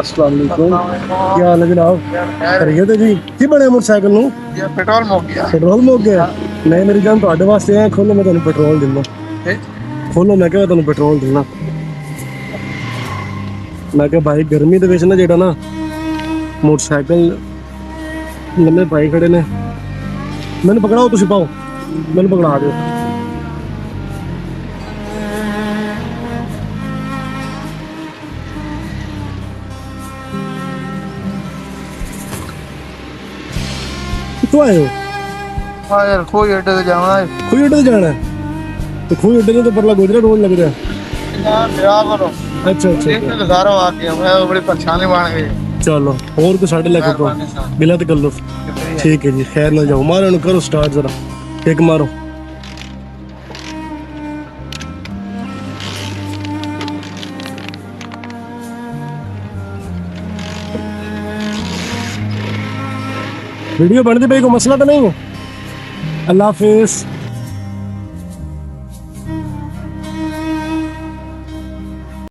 अस्सलाम वालेकुम, क्या हाल है जनाब? खैरियत है जी? की बने मोटरसाइकिल नूं? पेट्रोल मुक गया। पेट्रोल मुक गया? नहीं मेरी जान ਤੁਹਾਡੇ ਵਾਸਤੇ ਹੈ, ਖੋਲੋ ਮੈਂ ਤੁਹਾਨੂੰ ਪੈਟਰੋਲ ਦਿੰਦਾ। ਖੋਲੋ ਮੈਂ ਕਿਹਾ ਤੁਹਾਨੂੰ ਪੈਟਰੋਲ ਦਿੰਦਾ। ਮੈਂ ਕਿਹਾ ਭਾਈ ਗਰਮੀ ਦੇ ਵਿੱਚ ਨਾ ਜਿਹੜਾ ਨਾ ਮੋਟਰਸਾਈਕਲ ਨਵੇਂ ਪਾਈ ਖੜੇ ਨੇ, ਮੈਨੂੰ ਪਕੜਾਓ, ਤੁਸੀਂ ਪਾਓ, ਮੈਨੂੰ ਪਕੜਾ ਦਿਓ। ਕਿੱਥੋਂ ਆਏ ਹੋ? हाँ यार कोई अड्डे से जाना है। ਖੂਹੀ ਅੱਡੇ ਤੇ ਜਾਣਾ ਹੈ? ਤੇ ਖੂਹੀ ਅੱਡੇ ਤੋਂ ਤਾਂ ਪਰਲਾ ਗੁਜਰਾ ਰੋਡ ਲੱਗ ਰਿਹਾ। यार ब्याह करो। ਅੱਛਾ ਅੱਛਾ एक दिन सारा आके मैं बड़ी परेशानी बन गई। ਚਲੋ ਹੋਰ ਕੋਈ ਸਾਡੇ ਲੈ ਕੇ ਤੋਂ मेहरबानी साहब। ਬਿਲਾ ਤੇ ਕਰ ਲਓ। ਠੀਕ ਹੈ ਜੀ, ਖੈਰ ਨਾਲ ਜਾਓ, ਮਾਰੋ ਨੂੰ ਕਰੋ ਸਟਾਰਟ ਜ਼ਰਾ, ਇੱਕ ਮਾਰੋ। वीडियो बनती भाई, कोई मसला तो नहीं है? अल्लाह हाफिज।